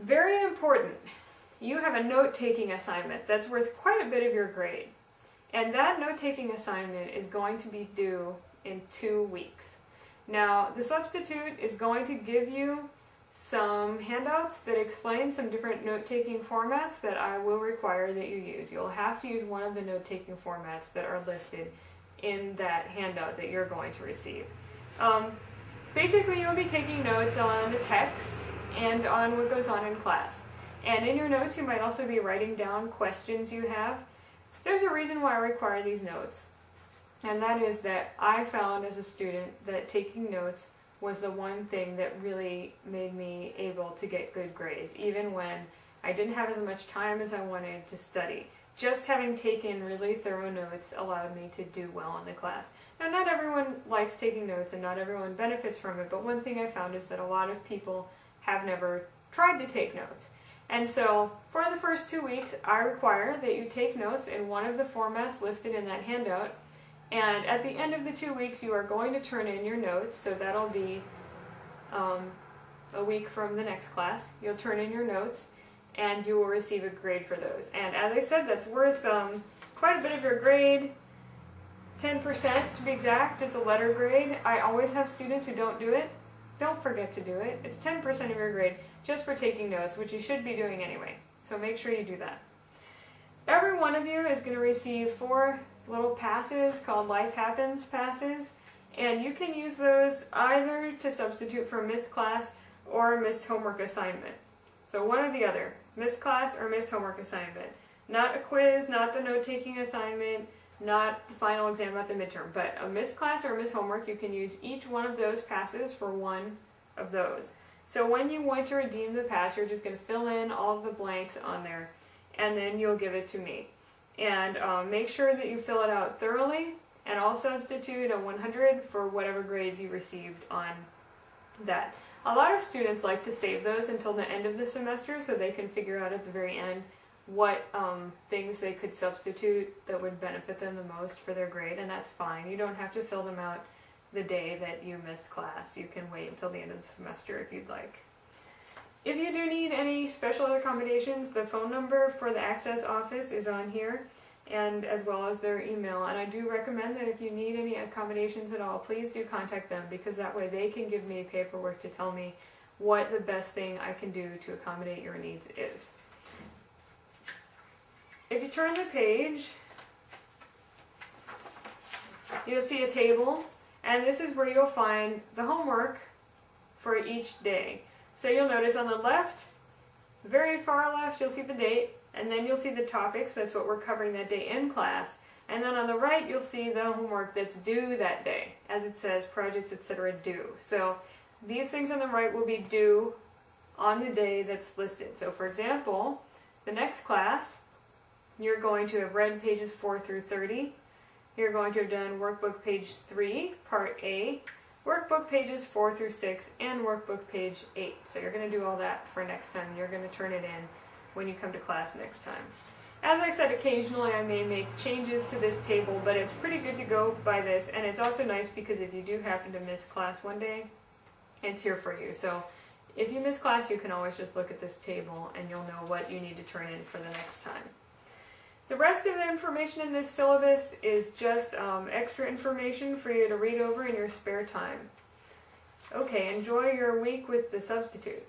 Very important. You have a note-taking assignment that's worth quite a bit of your grade. And that note-taking assignment is going to be due in 2 weeks. Now, the substitute is going to give you some handouts that explain some different note-taking formats that I will require that you use. You'll have to use one of the note-taking formats that are listed in that handout that you're going to receive. Basically, you'll be taking notes on the text and on what goes on in class. And in your notes, you might also be writing down questions you have. There's a reason why I require these notes, and that is that I found as a student that taking notes was the one thing that really made me able to get good grades, even when I didn't have as much time as I wanted to study. Just having taken really thorough notes allowed me to do well in the class. Now, not everyone likes taking notes and not everyone benefits from it, but one thing I found is that a lot of people have never tried to take notes. And so, for the first 2 weeks, I require that you take notes in one of the formats listed in that handout. And at the end of the 2 weeks, you are going to turn in your notes, so that'll be a week from the next class. You'll turn in your notes, and you will receive a grade for those. And as I said, that's worth quite a bit of your grade, 10% to be exact. It's a letter grade. I always have students who don't do it. Don't forget to do it. It's 10% of your grade just for taking notes, which you should be doing anyway. So make sure you do that. Every one of you is going to receive 4 little passes called Life Happens passes, and you can use those either to substitute for a missed class or a missed homework assignment. So one or the other, missed class or missed homework assignment. Not a quiz, not the note-taking assignment, not the final exam at the midterm, but a missed class or a missed homework. You can use each one of those passes for one of those. So when you want to redeem the pass, you're just going to fill in all of the blanks on there, and then you'll give it to me. And make sure that you fill it out thoroughly, and I'll substitute a 100 for whatever grade you received on that. A lot of students like to save those until the end of the semester so they can figure out at the very end what things they could substitute that would benefit them the most for their grade, and that's fine. You don't have to fill them out the day that you missed class. You can wait until the end of the semester if you'd like. If you do need any special accommodations, the phone number for the Access office is on here, and as well as their email. And I do recommend that if you need any accommodations at all, please do contact them, because that way they can give me paperwork to tell me what the best thing I can do to accommodate your needs is. If you turn the page, you'll see a table, and this is where you'll find the homework for each day. So you'll notice on the left, very far left, you'll see the date, and then you'll see the topics. That's what we're covering that day in class. And then on the right, you'll see the homework that's due that day, as it says, projects, etc. due. So these things on the right will be due on the day that's listed. So for example, the next class, you're going to have read pages 4 through 30. You're going to have done workbook page 3, part A, workbook pages 4 through 6, and workbook page 8. So you're going to do all that for next time. You're going to turn it in when you come to class next time. As I said, occasionally I may make changes to this table, but it's pretty good to go by this, and it's also nice because if you do happen to miss class one day, it's here for you. So if you miss class, you can always just look at this table and you'll know what you need to turn in for the next time. The rest of the information in this syllabus is just extra information for you to read over in your spare time. Okay, enjoy your week with the substitute.